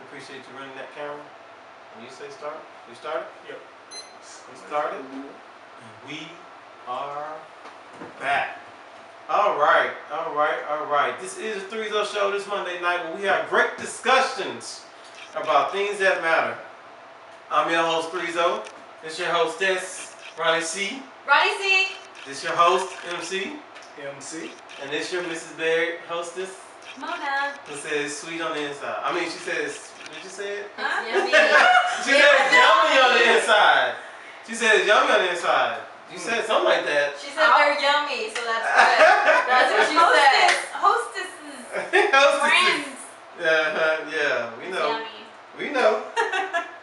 appreciate you running that camera. When you say start, we started? Yep. We started. And we are back. Alright. This is the ThreeZo Show this Monday night where we have great discussions about things that matter. I'm your host, ThreeZo. This is your hostess, Ronnie C. Ronnie C. This is your host, MC. MC. And this is your Mrs. Berry, hostess. Mona. Who says sweet on the inside. I mean, she says, what did you say it? Huh? Yummy. She says yummy on the inside. She says yummy on the inside. You said something like that. She said they're yummy, so that's good. That's what she said. Hostesses. Friends. Yeah, we know. Yummy. We know.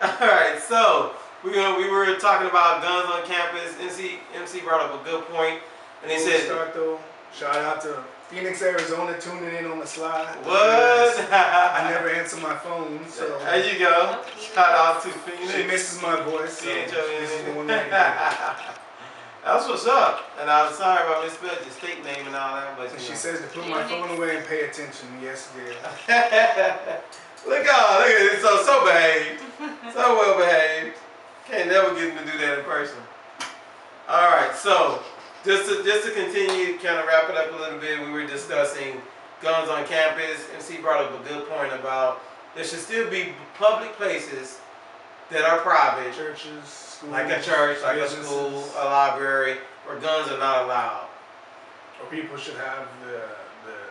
Alright, so we were talking about guns on campus. MC brought up a good point. And he said, start though, shout out to Phoenix, Arizona, tuning in on the slide. What? I never answer my phone, so there you go. Shout out to Phoenix. She misses my voice, so this is the one that that's what's up. And I'm sorry if I misspelled your state name and all that, but she says to put my phone away and pay attention. Yes, dear. Look at it. So behaved. So well behaved. Can't never get him to do that in person. Alright, so just to continue, kind of wrap it up a little bit, we were discussing guns on campus. MC brought up a good point about there should still be public places that are private. Churches, schools. Like a church, like a school, a library, where guns are not allowed. Or people should have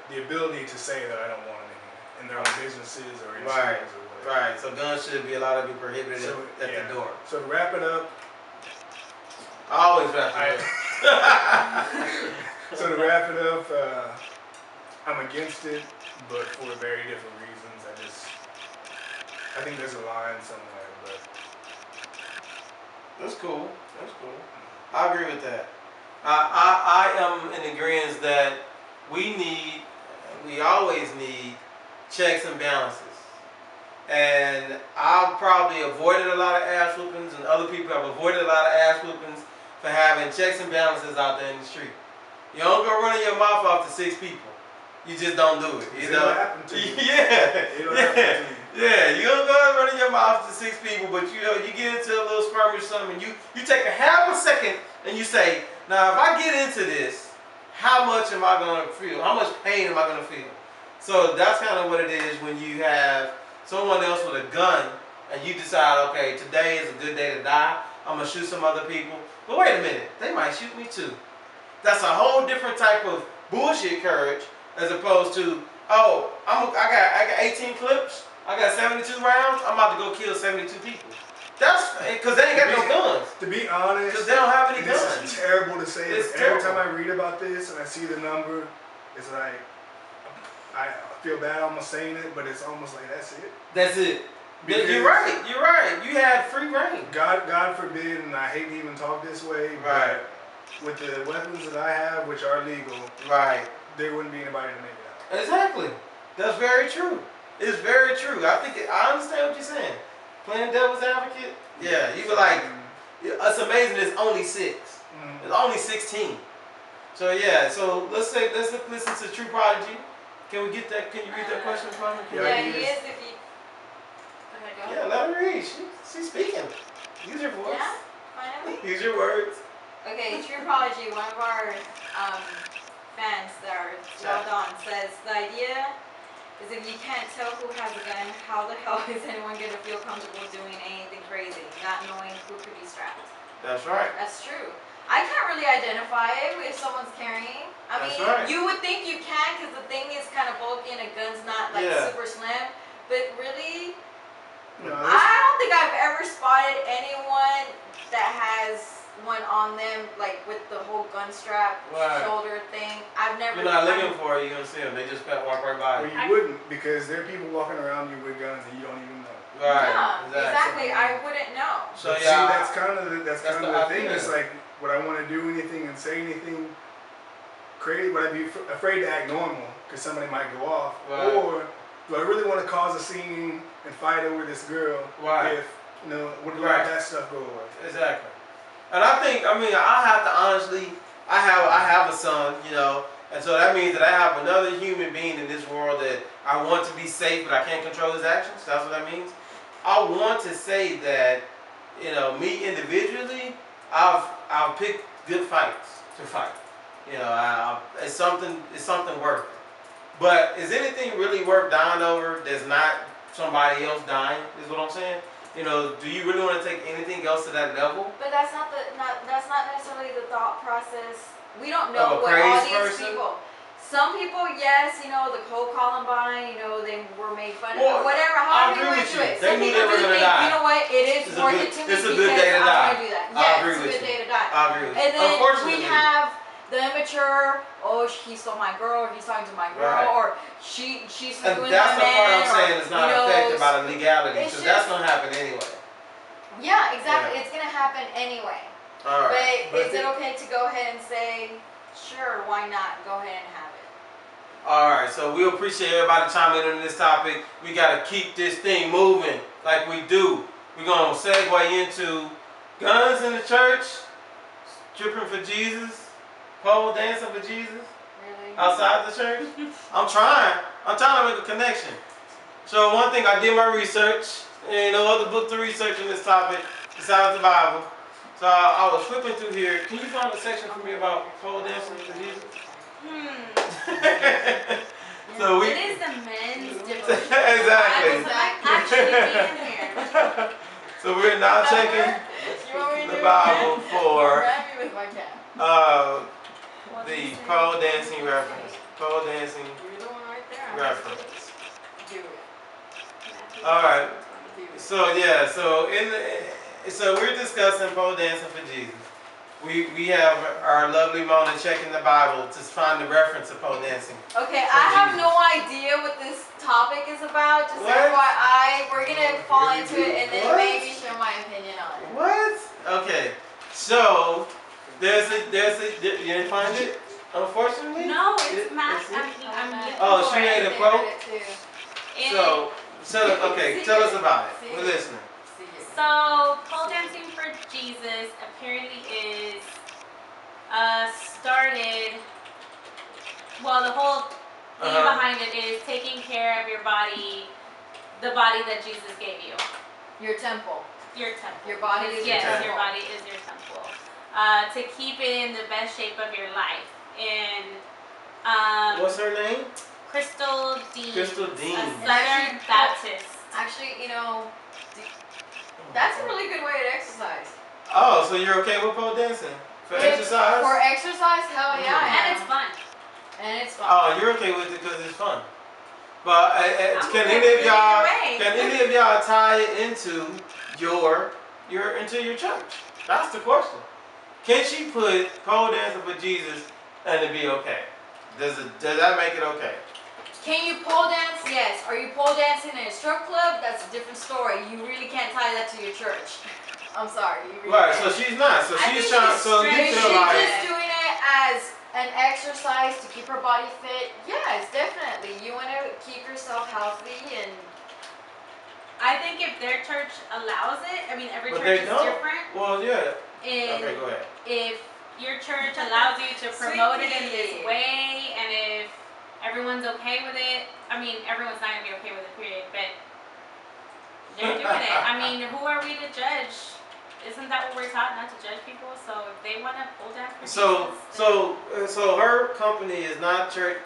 the ability to say that I don't want it in their own businesses or in schools or whatever. Right, so guns should be allowed to be prohibited at the door. So to wrap it up, I always wrap it up. So to wrap it up, I'm against it, but for very different reasons. I think there's a line somewhere, but that's cool. That's cool. I agree with that. I am in agreement that we always need checks and balances. And I've probably avoided a lot of ass whoopings, and other people have avoided a lot of ass whoopings for having checks and balances out there in the street. You don't go running your mouth off to 6 people. You just don't do it. You know? Happen to you. Yeah. You don't go running your mouth to 6 people, but you get into a little skirmish or something, and you take a half a second and you say, now if I get into this, how much am I going to feel? How much pain am I going to feel? So that's kind of what it is when you have someone else with a gun and you decide, okay, today is a good day to die. I'm going to shoot some other people. But wait a minute, they might shoot me too. That's a whole different type of bullshit courage as opposed to, oh, I got 18 clips, I got 72 rounds, I'm about to go kill 72 people. That's because they ain't got no guns. To be honest, because they don't have any guns. This is terrible to say. Every time I read about this and I see the number, it's like I feel bad almost saying it, but it's almost like that's it. That's it. Because you're right. You had free reign. God forbid, and I hate to even talk this way, but with the weapons that I have, which are legal, there wouldn't be anybody to make it out. Exactly. That's very true. It's very true. I understand what you're saying. Playing devil's advocate, yeah, you were like, it's amazing. It's only 6. It's only 16. So yeah. So let's listen to True Prodigy. Can we get that? Can you read that question from me? Yeah, he is. If you. Yeah, let her read. She's speaking. Use your voice. Yeah, finally. Use your words. Okay, True Prodigy, one of our fans that are well done, says the idea is if you can't tell who has a gun, how the hell is anyone going to feel comfortable doing anything crazy, not knowing who could be strapped? That's right. That's true. I can't really identify it if someone's carrying. I mean, you would think you can because the thing is kind of bulky and a gun's not like super slim. But really, I don't think I've ever spotted anyone that has one on them, like with the whole gun strap shoulder thing. I've never. You're not looking for it. You're gonna see them. They just walk right by. Well, you wouldn't, because there are people walking around you with guns and you don't even know. Right. Yeah, exactly. I wouldn't know. So yeah, that's kind of the thing. It's like, would I want to do anything and say anything crazy? Would I be afraid to act normal because somebody might go off, or do I really want to cause a scene and fight over this girl? If would let that stuff go away? Exactly. And I think, I have to honestly, I have a son, And so that means that I have another human being in this world that I want to be safe, but I can't control his actions. That's what that means. I want to say that, you know, me individually, I'll pick good fights to fight. You know, it's something worth it. But is anything really worth dying over that's not somebody else dying? Is what I'm saying. You know, do you really want to take anything else to that level? But that's not necessarily the thought process. We don't know what all these people. Some people, yes, you know, the whole Columbine, you know, they were made fun of, whatever. However you want to do it. Some people do think, you know what, it is worth it to me. It's a good day to die. I want to do that. Yes, it's a good day to die. I agree with you. And then we have the immature. Oh, he stole my girl, or he's talking to my girl, or she's doing that's my man. The part I'm saying is not affected by the legality, so that's gonna happen anyway. Yeah, exactly. Yeah. It's gonna happen anyway. All right. But is it okay to go ahead and say, sure, why not? Go ahead and have it. All right. So we appreciate everybody chiming in on this topic. We gotta keep this thing moving like we do. We're gonna segue into guns in the church, stripping for Jesus, pole dancing for Jesus. Really? Outside the church. I'm trying to make a connection. So one thing, I did my research. And no other book to research on this topic besides the Bible. So I was flipping through here. Can you find a section for me about pole dancing for Jesus? So it is the men's devotion. Exactly. Actually being here. So we're now checking the Bible for the pole dancing reference. Pole dancing reference. All right. So yeah, so we're discussing pole dancing for Jesus. We have our lovely Mona checking the Bible to find the reference of pole dancing. Okay, I have no idea what this topic is about. Just FYI, we're gonna fall into it and then maybe share my opinion on it. What? Okay, so there's a you didn't find it? Unfortunately. No, it's math. Oh, she made a quote. Tell us about it. We're listening. So, pole dancing for Jesus apparently is started. Well, the whole thing behind it is taking care of your body, the body that Jesus gave you. Your temple. Your temple. Your body is your temple. Your body is your temple. To keep it in the best shape of your life. And what's her name? Crystal Dean. Crystal Dean. A Southern Baptist. Actually, you know, that's a really good way to exercise. Oh, so you're okay with pole dancing? For exercise? For exercise, hell yeah. And it's fun. And it's fun. Oh, you're okay with it because it's fun. But can any of y'all tie it into your church? That's the question. Can she put pole dancing for Jesus and it be okay? Does that make it okay? Can you pole dance? Yes. Are you pole dancing in a strip club? That's a different story. You really can't tie that to your church. I'm sorry. You really right. can't. So she's not. So she's trying. So you feel like she's just doing it as an exercise to keep her body fit. Yes, definitely. You want to keep yourself healthy and. I think if their church allows it, I mean every church is different. Well, yeah. And okay, go ahead. If your church allows you to promote it in this way, and if everyone's okay with it, I mean everyone's not gonna be okay with it, period. But they're doing it. I mean, who are we to judge? Isn't that what we're taught, not to judge people? So if they want to pull down for Jesus, so her company is not church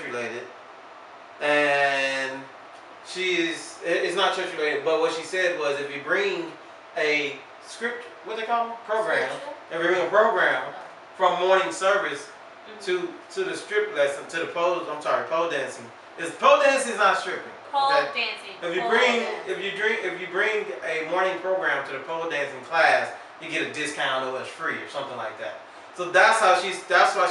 related, and it's not church related. But what she said was, if you bring a script, what they call them? Program. If you bring a program from morning service to the strip lesson to the pole dancing. Pole dancing is not stripping. Pole dancing. If you bring a morning program to the pole dancing class, you get a discount or it's free or something like that. So that's why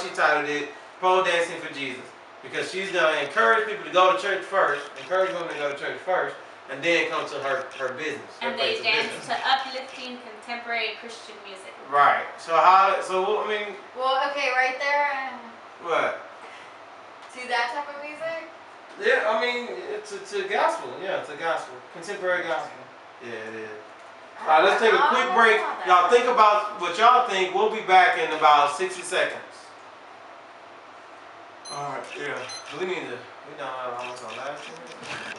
she titled it Pole Dancing for Jesus, because she's gonna encourage people to go to church first, encourage women to go to church first, and then come to her business. And they dance to uplifting contemporary Christian music. Right. So okay, right there. What? To that type of music? Yeah, I mean, it's a gospel. Yeah, it's a gospel. Contemporary gospel. Yeah, it is. All right, let's take a quick break. Y'all think about what y'all think. We'll be back in about 60 seconds. Alright, yeah. We down almost on last minute.